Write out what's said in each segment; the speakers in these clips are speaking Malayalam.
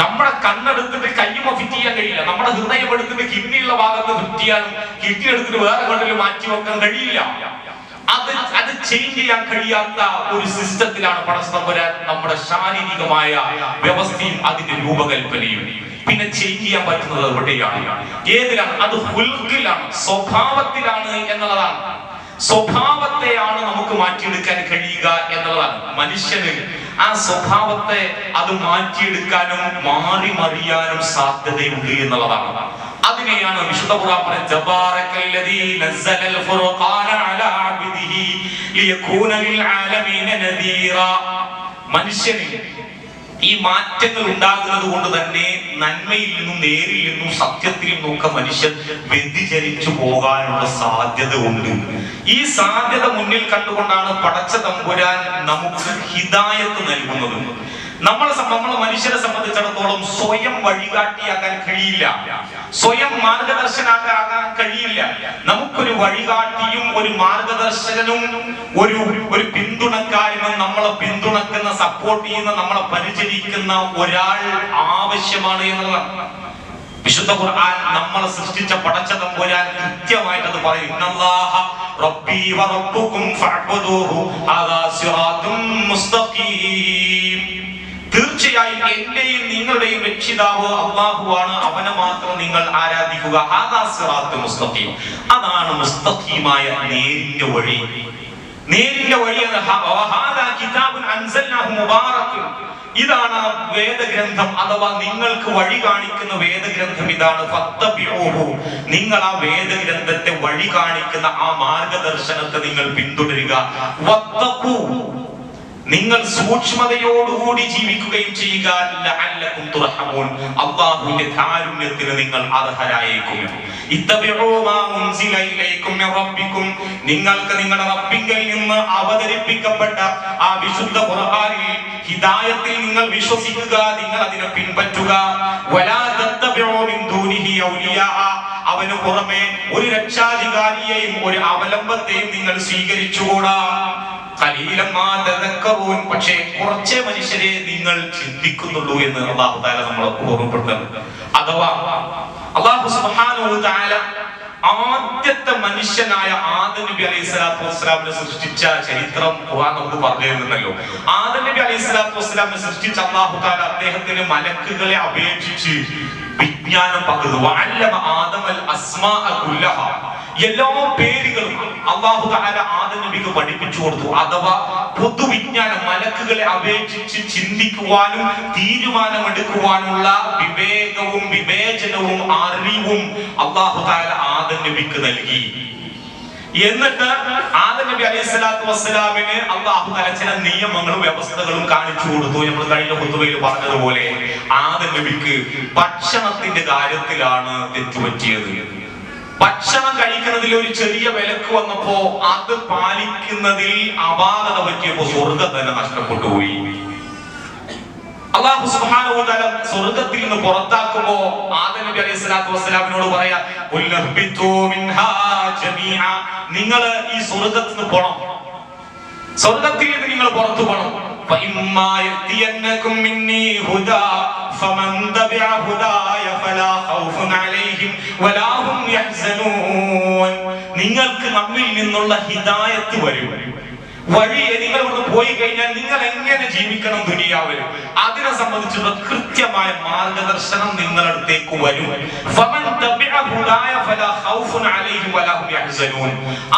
നമ്മുടെ കണ്ണെടുത്തിട്ട് കയ്യുമ ഫിറ്റ് ചെയ്യാൻ കഴിയില്ല. നമ്മുടെ ഹൃദയം എടുത്തിട്ട് കിഡ്നിയുള്ള ഭാഗത്ത് ഫിറ്റ് ചെയ്യാനും കിഡ്നി എടുത്തിട്ട് വേറെ കണ്ണിൽ മാറ്റി വെക്കാൻ കഴിയില്ല. അത് ചേഞ്ച് ചെയ്യാൻ കഴിയാത്ത ഒരു സിസ്റ്റത്തിലാണ് പടച്ചതമ്പുരാൻ നമ്മുടെ ശാരീരികമായ വ്യവസ്ഥയും അതിന്റെ രൂപകൽപ്പനയും. പിന്നെ ചേഞ്ച് ചെയ്യാൻ പറ്റുന്നത് എവിടെയാണ്? ഏതിലാണ്? അത് ഹുൽക്കിലാണ്, സ്വഭാവത്തിലാണ് എന്നുള്ളതാണ്. സ്വഭാവത്തെയാണ് നമുക്ക് മാറ്റിയെടുക്കാൻ കഴിയുക എന്നുള്ളതാണ്. മനുഷ്യന് ആ സ്വഭാവത്തെ അത് മാറ്റിയെടുക്കാനും മാറി മറിയാനും സാധ്യതയുണ്ട് എന്നുള്ളതാണ്. അതിനെയാണ് വിശുദ്ധ ഖുർആൻ പറഞ്ഞത്, തബാറകല്ലദീ നസ്സലൽ ഫുർഖാന അലാ അബ്ദിഹി ലിയകൂന ലിൽ ആലമീന നദീറാ. മനുഷ്യന് ഈ മാറ്റങ്ങൾ ഉണ്ടാകുന്നത് കൊണ്ട് തന്നെ നന്മയിൽ നിന്നും നേരിൽ നിന്നും സത്യത്തിൽ നിന്നും ഒക്കെ മനുഷ്യൻ വ്യതിചലിച്ചു പോകാനുള്ള സാധ്യത ഉണ്ട്. ഈ സാധ്യത മുന്നിൽ കണ്ടുകൊണ്ടാണ് പടച്ച തമ്പുരാൻ നമുക്ക് ഹിദായത്ത് നൽകുന്നത്. നമ്മൾ മനുഷ്യരെ സംബന്ധിച്ചിടത്തോളം സ്വയം വഴികാട്ടിയാക്കാൻ കഴിയില്ല, സ്വയം മാർഗദർശനാകാൻ കഴിയില്ല. നമുക്കൊരു വഴികാട്ടിയും ഒരു മാർഗദർശകനും ഒരു പിന്തുണക്കാരനും നമ്മളെ പിന്തുണക്കുന്ന, സപ്പോർട്ട് ചെയ്യുന്ന, നമ്മളെ പരിചരിക്കുന്ന ഒരാൾ ആവശ്യമാണ് എന്നുള്ളതാണ്. വിശുദ്ധ ഖുർആൻ നമ്മളെ സൃഷ്ടിച്ച പടച്ച തമ്പുരാൻ കൃത്യമായിട്ട് അത് പറയും, ഇന്നല്ലാഹ റബ്ബി വ റബ്ബുകും ഫഅബ്ദൂഹു ഹദാ സിറാത്തും മുസ്തഖീം. തീർച്ചയായും എന്റെയും നിങ്ങളുടെയും രക്ഷിതാവ് അല്ലാഹുവാണ്, അവനെ മാത്രം നിങ്ങൾ ആരാധിക്കുക. ഹദാ സിറാത്തും മുസ്തഖീം, അതാണ് മുസ്തഖീമായ നേരിന്റെ വഴി. നേരിന്റെ വഴി ഹദാ കിതാബുൻ അൻസൽനാഹു മുബാറകുൻ, ഇതാണ് വേദഗ്രന്ഥം അഥവാ നിങ്ങൾക്ക് വഴി കാണിക്കുന്ന വേദഗ്രന്ഥം ഇതാണ്. ഫത്തബിഊഹു, നിങ്ങൾ ആ വേദഗ്രന്ഥത്തെ വഴി കാണിക്കുന്ന ആ മാർഗദർശനത്തെ നിങ്ങൾ പിന്തുടരുക. വത്തഖൂ, നിങ്ങൾ സൂക്ഷ്മതയോടുകൂടി ജീവിക്കുകയും ചെയ്യുക. ലഅല്ലകും തുർഹമൂൻ, അല്ലാഹുവിന്റെ കാരുണ്യത്തിന് നിങ്ങൾ അർഹരായേക്കും. ഇത്തബിഊ മാ ഉൻസില ഇലൈക്കും മിർ റബ്ബിക്കും, നിങ്ങൾക്ക് നിങ്ങളുടെ റബ്ബിങ്കിൽ നിന്ന് അവതരിപ്പിക്കപ്പെട്ട ആ വിശുദ്ധ ഖുർആനിൽ ഹിദായത്തിൽ നിങ്ങൾ വിശ്വസിക്കുക, നിങ്ങൾ അതിനെ പിൻപറ്റുക. വലാ തത്തബിഊ മിൻ ദൂനിഹി ഔലിയാ, അവന് പുറമെ ഒരു രക്ഷാധികാരിയെയും ഒരു അവലംബത്തെയും നിങ്ങൾ സ്വീകരിച്ചുകൂടാ. പക്ഷേ കുറച്ചേ മനുഷ്യരെ നിങ്ങൾ ചിന്തിക്കുന്നുള്ളൂ എന്ന് അല്ലാഹു തആല നമ്മളെ ഓർമ്മപ്പെടുത്തുന്നു. അഥവാ അല്ലാഹു സുബ്ഹാനഹു വ തആല ആദ്യത്തെ മനുഷ്യനായ ആദം നബി അലൈഹിസ്സലാത്തു വസ്സലാമിനെ സൃഷ്ടിച്ച ചരിത്രം ഖുർആൻ നമുക്ക് പറഞ്ഞു തരുന്നല്ലോ. ആദം നബി അലൈഹിസ്സലാത്തു വസ്സലാമിനെ സൃഷ്ടിച്ച അല്ലാഹു തആല അദ്ദേഹത്തിന് മലക്കുകളെ അപേക്ഷിച്ച് വിജ്ഞാനം പകർന്നു. വഅല്ലമ ആദമൽ അസ്മാഅ കുല്ലഹ, എല്ലാ പേരുകളും അല്ലാഹു തആല ആദം നബിക്ക് പഠിപ്പിച്ചു കൊടുത്തു. അഥവാ പൊതുവിജ്ഞാനം, മലക്കുകളെ അപേക്ഷിച്ച് ചിന്തിക്കുവാനും തീരുമാനമെടുക്കുവാനുള്ള വിവേകവും വിവേചനവും അറിവും അല്ലാഹു തആല ആദം നബിക്ക് നൽകി. എന്നിട്ട് ആദം നബി അലൈഹിസ്സലാത്തു വസ്സലാമിന് അല്ലാഹു തആല ചില നിയമങ്ങളും വ്യവസ്ഥകളും കാണിച്ചു കൊടുത്തു. നമ്മൾ കഴിഞ്ഞ ഖുതുബയിൽ പറഞ്ഞതുപോലെ ആദം നബിക്ക് ഭക്ഷണത്തിന്റെ കാര്യത്തിലാണ് തെറ്റുപറ്റിയത്. ഭക്ഷണം കഴിക്കുന്നതിൽ ഒരു ചെറിയ വിലക്ക് വന്നപ്പോ അത് പാലിക്കുന്നതിൽ അപാകത പറ്റിയപ്പോ സ്വർഗ്ഗം തന്നെ നഷ്ടപ്പെട്ടു പോയി. അല്ലാഹു സുബ്ഹാനഹു വ തആല സ്വർഗ്ഗത്തിൽ നിന്ന് പുറത്താക്കുമ്പോ ആദം നബി അലൈഹിസ്സലാത്തു വസ്സലാമിനോട് പറയാ, ഉൽബിതു മിൻഹാ ജമീഅ, നിങ്ങൾ ഈ സ്വർഗ്ഗത്തിൽ നിന്ന് പോണം, സ്വർഗ്ഗത്തിൽ നിന്ന് നിങ്ങൾ പുറത്തു പോണം. ഫഇമ്മാ യതിയന്നകും മിന്നി ഹുദാ ഫമൻ തബിഅ ഹുദായ ഫലാ ഖൗഫുൻ അലൈഹിം വലാ ഹും യഹ്സനൂൻ. നിങ്ങൾക്ക് നമ്മിൽ നിന്നുള്ള ഹിദായത്ത് വരും. വഴിയെ നിങ്ങൾ ഇവിടെ പോയി കഴിഞ്ഞാൽ നിങ്ങൾ എങ്ങനെ ജീവിക്കണം ദുനിയാവിൽ, അതിനെ സംബന്ധിച്ചുള്ള കൃത്യമായ മാർഗദർശനം നിങ്ങളുടെ അടുത്തേക്ക് വരും. ഫമൻ തബിഅ ഹുദായ ഫലാ ഖൗഫുൻ അലൈഹിം വലാ ഹും യഹ്സനൂൻ.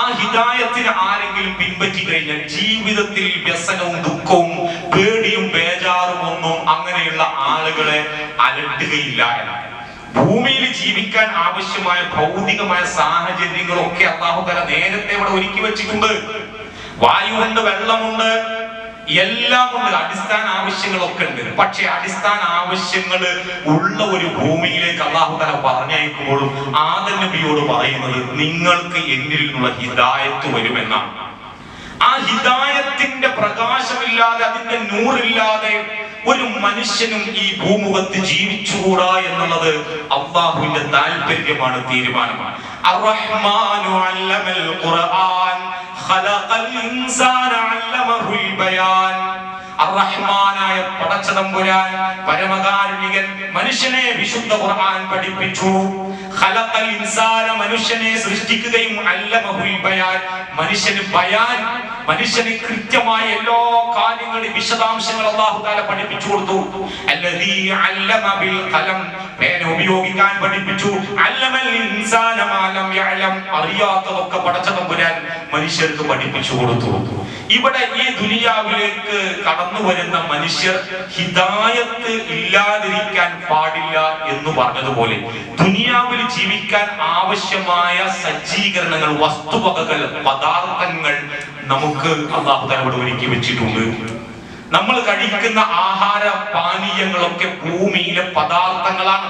ആ ഹിദായത്തിനെ ആരെങ്കിലും പിൻപറ്റി കഴിഞ്ഞാൽ ജീവിതത്തിൽ വ്യസനവും ദുഃഖവും പേടിയും ബേജാറും ഒന്നും അങ്ങനെയുള്ള ആളുകളെ അലട്ടുകയില്ല എന്നാണ്. ഭൂമിയിൽ ജീവിക്കാൻ ആവശ്യമായ ഭൗതികമായ സാഹചര്യങ്ങളൊക്കെ അല്ലാഹു തആല നേരത്തെ ഇവിടെ ഒരുക്കി വെച്ചിട്ടുണ്ട്. വായുവുണ്ട്, വെള്ളമുണ്ട്, എല്ലാം ഉണ്ട്, അടിസ്ഥാന ആവശ്യങ്ങളൊക്കെ ഉണ്ട്. പക്ഷെ അടിസ്ഥാന ആവശ്യങ്ങൾ ഉള്ള ഒരു ഭൂമിയിലേക്ക് അല്ലാഹു തആല പറഞ്ഞയക്കുമ്പോഴും ആദം നബിയോട് പറയുന്നത് നിങ്ങൾക്ക് എന്നിൽ നിന്നുള്ള ഹിദായത്ത് വരുമെന്നാണ്. ആ ഹിദായത്തിന്റെ പ്രകാശമില്ലാതെ, അതിന്റെ നൂറില്ലാതെ ഒരു മനുഷ്യനും ഈ ഭൂമുഖത്ത് ജീവിച്ചുകൂടാ എന്നുള്ളത് അല്ലാഹുവിന്റെ താല്പര്യമാണ്, തീരുമാനമാണ്. അർ-റഹ്മാനു അല്ലമൽ ഖുർആൻ ഖലഖൽ ഇൻസാന അല്ലമഹുൽ ബയാൻ. അർ-റഹ്മാനായ പടച്ചതമ്പുരാൻ പരമകാരുണികൻ മനുഷ്യനെ വിശുദ്ധ ഖുർആൻ പഠിപ്പിച്ചു. ഖലഖൽ ഇൻസാന മനുഷ്യനെ സൃഷ്ടിക്കുകയും അല്ലമഹുൽ ബയാൻ മനുഷ്യന് കൃത്യമായ എല്ലാ കാര്യങ്ങളും വിശദാംശങ്ങൾ അല്ലാഹു തആല പഠിപ്പിച്ചു കൊടുത്തു. അല്ലദീ അല്ലമ ബിൽ ഖലം പേന ഉപയോഗിക്കാൻ പഠിപ്പിച്ചു. അല്ലമൽ ഇൻസാന മാ ലം യഅലം അറിയാത്തതൊക്കെ പടച്ചതമ്പുരാൻ മനുഷ്യർക്ക് പഠിപ്പിച്ചു കൊടുത്തു. ഇവിടെ ഈ ദുനിയാവിലേക്ക് കടന്നു വരുന്ന മനുഷ്യർ ഹിദായത്ത് ഇല്ലാതിരിക്കാൻ പാടില്ല എന്ന് പറഞ്ഞതുപോലെ ദുനിയാവിൽ ജീവിക്കാൻ ആവശ്യമായ സജ്ജീകരണങ്ങൾ, വസ്തുവകകൾ, പദാർത്ഥങ്ങൾ നമുക്ക് അല്ലാഹു തആല ഇവിടെ ഒരുക്കി വെച്ചിട്ടുണ്ട്. നമ്മൾ കഴിക്കുന്ന ആഹാര പാനീയങ്ങളൊക്കെ ഭൂമിയിലെ പദാർത്ഥങ്ങളാണ്,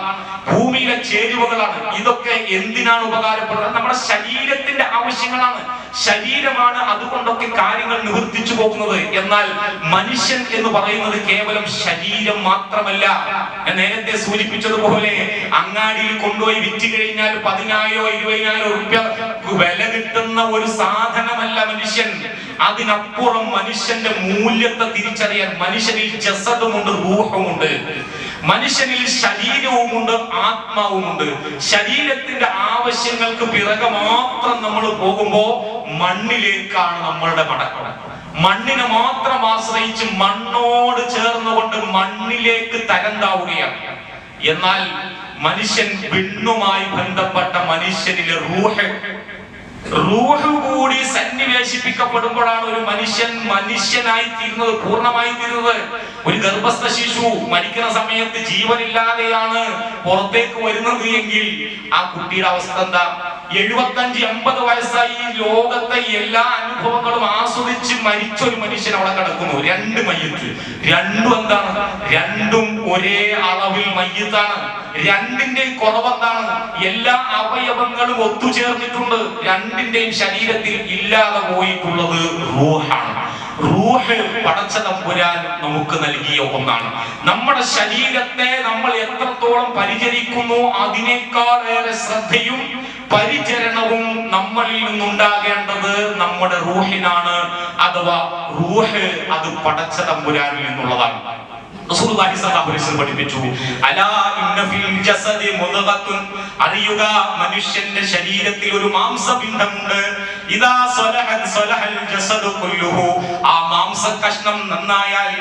ഭൂമിയിലെ ചേരുവകളാണ്. ഇതൊക്കെ എന്തിനാണ് ഉപകാരപ്പെടുന്നത്? നമ്മുടെ ശരീരത്തിന്റെ ആവശ്യങ്ങളാണ്. ശരീരമാണ് അതുകൊണ്ടൊക്കെ കാര്യങ്ങൾ നിവർത്തിച്ചു പോകുന്നത്. എന്നാൽ മനുഷ്യൻ എന്ന് പറയുന്നത് കേവലം ശരീരം മാത്രമല്ല. ഞാൻ നേരത്തെ സൂചിപ്പിച്ചതുപോലെ അങ്ങാടിയിൽ കൊണ്ടുപോയി വിറ്റ് കഴിഞ്ഞാൽ 10,000 20,000 രൂപ വില കിട്ടുന്ന ഒരു സാധനമല്ല മനുഷ്യൻ. അതിനപ്പുറം മനുഷ്യന്റെ മൂല്യത്തെ തിരിച്ചറിയാൻ മനുഷ്യനിൽ ജസദുമുണ്ട്, റൂഹുമുണ്ട്. മനുഷ്യനിൽ ശരീരവുമുണ്ട്, ആത്മാവുമുണ്ട്. ശരീരത്തിന്റെ ആവശ്യങ്ങൾക്ക് പിറകെ മാത്രം നമ്മൾ പോകുമ്പോ മണ്ണിലേക്കാണ് നമ്മളുടെ മടക്കം. മണ്ണിനെ മാത്രം ആശ്രയിച്ച് മണ്ണോട് ചേർന്നുകൊണ്ട് മണ്ണിലേക്ക് തരംതാവുകയാണ്. എന്നാൽ മനുഷ്യൻ വിണ്ണുമായി ബന്ധപ്പെട്ട മനുഷ്യനിലെ റൂഹ് കൂടി സന്നിവേശിപ്പിക്കപ്പെടുമ്പോഴാണ് ഒരു മനുഷ്യൻ മനുഷ്യനായി തീരുന്നത്, പൂർണ്ണമായി തീരുന്നത്. ഒരു ഗർഭസ്ഥ ശിശു മരിക്കുന്ന സമയത്ത് ജീവനില്ലാതെയാണ് പുറത്തേക്ക് വരുന്നത് എങ്കിൽ ആ കുട്ടിയുടെ അവസ്ഥ എന്താ? 75-80 വയസ്സായി ലോകത്തെ എല്ലാ അനുഭവങ്ങളും ആസ്വദിച്ച് മരിച്ച ഒരു മനുഷ്യൻ അവിടെ കിടക്കുന്നു. 2 മയ്യത്ത്. രണ്ടും എന്താണ്? രണ്ടും ഒരേ അളവിൽ മയ്യത്താണ്. രണ്ടിന്റെയും കുറവെന്താണ്? എല്ലാ അവയവങ്ങളും ഒത്തുചേർന്നിട്ടുണ്ട്. രണ്ടിന്റെയും ശരീരത്തിൽ ഇല്ലാതെ പോയിട്ടുള്ളത് റൂഹാണ്. റൂഹ് പടച്ചതമ്പുരാൻ നമുക്ക് നൽകിയ ഒന്നാണ്. നമ്മുടെ ശരീരത്തെ നമ്മൾ എത്രത്തോളം പരിചരിക്കുന്നു അതിനേക്കാളേറെ ശ്രദ്ധയും പരിചരണവും നമ്മളിൽ നിന്നുണ്ടാകേണ്ടത് നമ്മുടെ റൂഹിനാണ്. അഥവാ റൂഹ് അത് പടച്ചതമ്പുരാനിൽ നിന്നുള്ളതാണ്. റസൂലുള്ളാഹി സ്വല്ലല്ലാഹു അലൈഹി വസല്ലം പഠിപ്പിച്ചു, അലാ ഇന്ന ഫിൽ ജസദി മുദ്ഗത്തുൻ, അറിയുക മനുഷ്യന്റെ ശരീരത്തിൽ ഒരു മാംസപിണ്ഡമുണ്ട്. ഇദാ സ്വലഹത് സ്വലഹൽ ജസദു കുല്ലുഹു, ആ മാംസകഷ്ണം നന്നായാൽ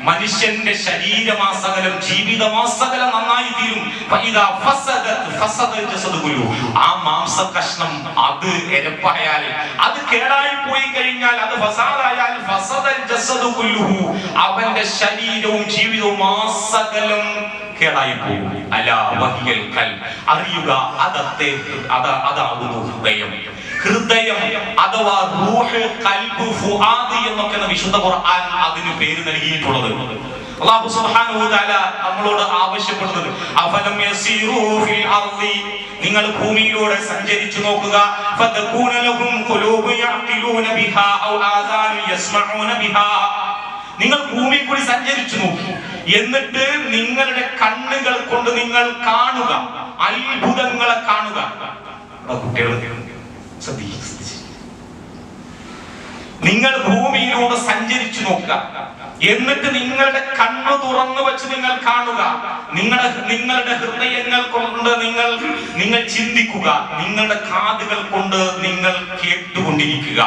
മനുഷ്യന്റെ ശരീരമാസകലം, ജീവിതമാസകലം നന്നായി തീരും. ഫഇദാ ഫസദത് ഫസദൽ ജസദു കുല്ലുഹു, ആ മാംസകഷ്ണം അത് എരപ്പായാൽ, അത് കേടായി പോയി കഴിഞ്ഞാൽ, അത് ഫസാദായാൽ ഫസദൽ ജസദു കുല്ലുഹു, അവന്റെ ശരീരവും ജീവിതവും മാസകലം കേടായി പോകും. അലാ വഹിയൽ ഖൽബ്, അറിയുക അതാകുന്നു ഹൃദയം. ഹൃദയം അഥവാ റൂഹ്, ഖൽബ്, ഫുആദ് എന്നൊക്കെ വിശുദ്ധ ഖുർആൻ അതിന് പേര് നൽകിയിട്ടുള്ളത്. അല്ലാഹു സുബ്ഹാനഹു വ തആല നമ്മളോട് ആവശ്യപ്പെടുന്നത്, അഫലം യസീറൂ ഫിൽ അർളി, നിങ്ങൾ ഭൂമിയിലൂടെ സഞ്ചരിച്ചു നോക്കുക. ഫതകൂന ലഹും ഖുലൂബു യഅഖിലൂന ബിഹാ ഔ ആദാനു യസ്മഊന ബിഹാ, നിങ്ങൾ ഭൂമിയിൽ കൂടി സഞ്ചരിച്ചു നോക്കൂ. എന്നിട്ട് നിങ്ങളുടെ കണ്ണുകൾ കൊണ്ട് നിങ്ങൾ കാണുക, അത്ഭുതങ്ങളെ കാണുക. കുട്ടികൾ നിങ്ങൾ ഭൂമിയിലൂടെ സഞ്ചരിച്ചു നോക്കുക. എന്നിട്ട് നിങ്ങളുടെ കണ്ണു തുറന്നു വെച്ച് നിങ്ങൾ കാണുക. നിങ്ങളുടെ ഹൃദയങ്ങൾ കൊണ്ട് നിങ്ങൾ ചിന്തിക്കുക. നിങ്ങളുടെ കാതുകൾ കൊണ്ട് നിങ്ങൾ കേട്ടുകൊണ്ടിരിക്കുക.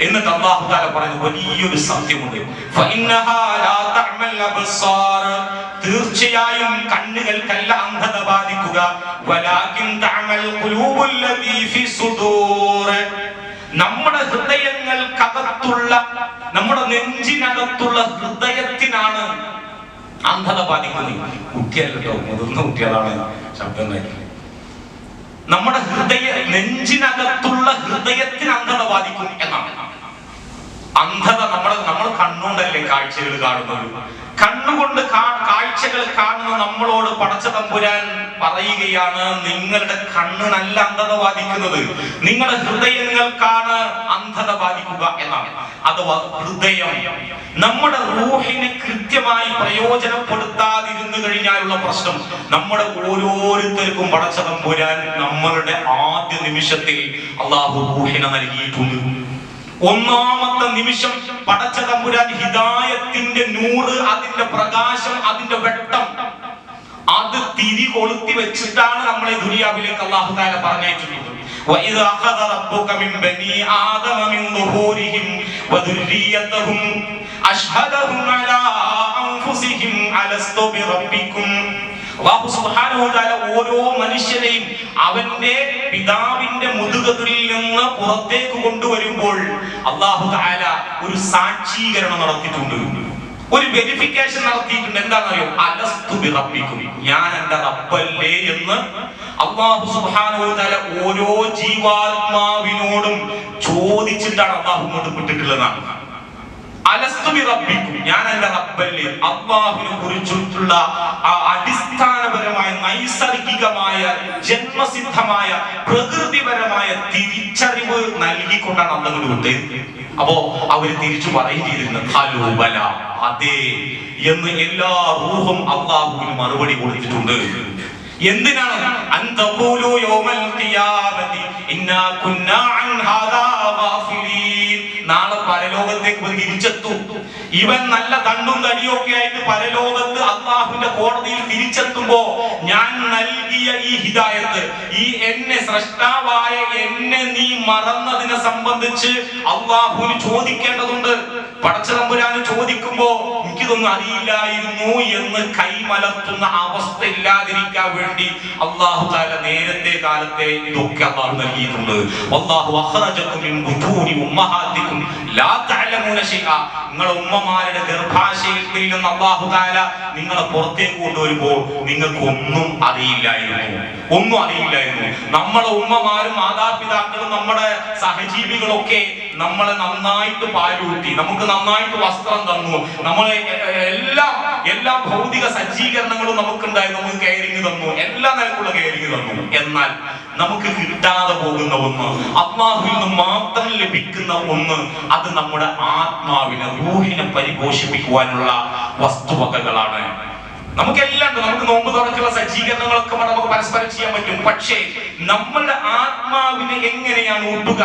എന്നിട്ട് അല്ലാഹു തആല പറയുന്ന വലിയൊരു സത്യമുണ്ട്, ഫഇന്നഹാ ലാ തഅമൽ അബ്സാർ, തീർച്ചയായും കണ്ണുകൾക്കല്ല അന്ധത ബാധിക്കുക, വലാകിൻ തഅമൽ ഖുലൂബുൽ ലദീ ഫി സുദൂർ, നമ്മുടെ ഹൃദയങ്ങൾക്കകത്തുള്ള, നമ്മുടെ നെഞ്ചിനകത്തുള്ള ഹൃദയത്തിനാണ് അന്ധത ബാധിക്കുന്നത്. കുട്ടിയല്ലോ, മുതിർന്ന കുട്ടികളാണ് ശബ്ദം കേൾക്കുന്നത്. നമ്മുടെ നെഞ്ചിനകത്തുള്ള ഹൃദയത്തിന് അന്ധത ബാധിക്കും എന്നാണ്. അന്ധത നമ്മൾ കണ്ണുകൊണ്ടല്ലേ കാഴ്ചകൾ കാണുന്നത്. കണ്ണുകൊണ്ട് കാഴ്ചകൾ കാണുന്ന നമ്മളോട് പടച്ചതമ്പുരാൻ പറയുകയാണ്, നിങ്ങളുടെ കണ്ണിനല്ല അന്ധത ബാധിക്കുന്നത്, നിങ്ങളുടെ ഹൃദയങ്ങൾക്കാണ് അന്ധത ബാധിക്കുക എന്നാണ്. അഥവാ ഹൃദയം നമ്മുടെ റൂഹിനെ കൃത്യമായി പ്രയോജനപ്പെടുത്താതിരുന്നു കഴിഞ്ഞാലുള്ള പ്രശ്നം നമ്മുടെ ഓരോരുത്തർക്കും പടച്ചതമ്പുരാൻ നമ്മളുടെ ആദ്യ നിമിഷത്തിൽ അല്ലാഹു റൂഹിനെ നൽകിയിട്ടുണ്ട്. ഒന്നാമത്തെ നിമിഷം പടച്ച തമ്പുരാൻ ഹിദായത്തിന്റെ നൂറ്, അതിന്റെ പ്രകാശം, അതിന്റെ വെട്ടം അത് തിരി കൊളുത്തി വെച്ചിട്ടാണ് നമ്മളെ ദുനിയാവിലേക്ക് അല്ലാഹു തആല പറഞ്ഞയച്ചിട്ടുള്ളത്. وَإِذَا أَخَذَ رَبُّكَ مِنْ بَنِي آدَمَ مِنْ ظُهُورِهِمْ وَذُرِّيَّتَهُمْ أَشْهَدَهُمْ عَلَى أَنفُسِهِمْ أَلَسْتُ بِرَبِّكُمْ. അല്ലാഹു സുബ്ഹാനഹു വ തആല ഓരോ മനുഷ്യനെയും അവന്റെ പിതാവിന്റെ മുതുകത്തിൽ നിന്ന് പുറത്തേക്ക് കൊണ്ടുവരുമ്പോൾ അല്ലാഹു തആല ഒരു സാക്ഷീകരണം നടത്തിയിട്ടുണ്ട്, ഒരു വെരിഫിക്കേഷൻ നടത്തിയിട്ടുണ്ട്. എന്താണെന്നറിയോ? അലസ്തു ബിറബ്ബിക്കും, ഞാൻ എന്റെ റബ്ബല്ലേ എന്ന് അല്ലാഹു സുബ്ഹാനഹു വ തആല ഓരോ ജീവാത്മാവിനോടും ചോദിച്ചിട്ടാണ് അല്ലാഹു ഇങ്ങോട്ട് വിട്ടിട്ടുള്ളതാണ്. അലസ്തു ബിറബ്ബിക്കും, ഞാൻ എന്റെ റബ്ബല്ലേ. അല്ലാഹുവിനെ കുറിച്ചിട്ടുള്ള അടിസ്ഥാനപരമായ നൈസർഗികമായ ജന്മസിദ്ധമായ പ്രകൃതിപരമായ തിരിച്ചറിവ് നൽകിക്കൊണ്ടാണ് അല്ലാഹു വിട്ടത്. അപ്പോ അവര് തിരിച്ചു പറയും ചെയ്തിരുന്നത് ബല, അതെ എന്ന് എല്ലാ റൂഹും അല്ലാഹുവിന് മറുപടി കൊടുത്തിട്ടുണ്ട്. എന്തിനാണ്? അൻതഖൂലു യൗമൽ ഖിയാമത്തി ഇന്നാ കുന്നാ അൻ ഹാദാ ഗാഫിലീൻ. നാളെ പരലോകത്തേക്ക് തിരിച്ചെത്തും. ഇവൻ നല്ല കണ്ണും തടിയൊക്കെ ആയിട്ട് പരലോകത്ത് അല്ലാഹുവിന്റെ കോടതിയിൽ തിരിച്ചെത്തുമ്പോ ഞാൻ നൽകിയ ഈ ഹിദായത്ത്, ഈ എന്നെ സ്രഷ്ടാവായ എന്നെ നീ മറന്നതിനെ സംബന്ധിച്ച് അല്ലാഹുവിന് ചോദിക്കേണ്ടതുണ്ട്. പടച്ചതമ്പുരാന് ചോദിക്കുമ്പോ എനിക്കിതൊന്നും അറിയില്ലായിരുന്നു എന്ന് കൈമലർത്തുന്ന അവസ്ഥ ഇല്ലാതിരിക്കാൻ വേണ്ടി അല്ലാഹു തആല നേരത്തെ കാലത്തെ ഇതൊക്കെ അല്ലാഹു നൽകിയിട്ടുണ്ട്. വല്ലാഹു അഖ്റജകും മിൻ ബുതൂനി ഉമ്മഹാതികും ലാ തഅലമൂന ശൈഅ. നിങ്ങളുടെ ഉമ്മമാരുടെ ഗർഭാശയത്തിൽ നിന്ന് അല്ലാഹു തആല നിങ്ങളെ പുറത്തേക്ക് കൊണ്ടുവരുമ്പോൾ നിങ്ങൾക്ക് ഒന്നും അറിയില്ലായിരുന്നു, ഒന്നും അറിയില്ലായിരുന്നു. നമ്മുടെ ഉമ്മമാരും മാതാപിതാക്കളും നമ്മുടെ സഹജീവികളൊക്കെ നമ്മളെ നന്നായിട്ട് പാലൂട്ടി, നമുക്ക് നന്നായിട്ട് വസ്ത്രം തന്നു, നമ്മളെ എല്ലാ ഭൗതിക സജ്ജീകരണങ്ങളും നമുക്കുണ്ടായി, നമുക്ക് കെയറിങ് തന്നു, എല്ലാ നിലക്കുള്ള കെയറിങ് തന്നു. എന്നാൽ നമുക്ക് കിട്ടാതെ പോകുന്ന ഒന്ന്, അല്ലാഹുവിൽ നിന്ന് മാത്രം ലഭിക്കുന്ന ഒന്ന്, അത് നമ്മുടെ ആത്മാവിനെ, റൂഹിനെ പരിപോഷിപ്പിക്കുവാനുള്ള വസ്തുവകകളാണ്. നമുക്കെല്ലാം ഉണ്ട്. നമുക്ക് നോമ്പ് തുറക്കുള്ള സജ്ജീകരണങ്ങളൊക്കെ നമുക്ക് പരസ്പരം ചെയ്യാൻ പറ്റും. പക്ഷേ നമ്മളുടെ ആത്മാവിനെ എങ്ങനെയാണ് ഊട്ടുക?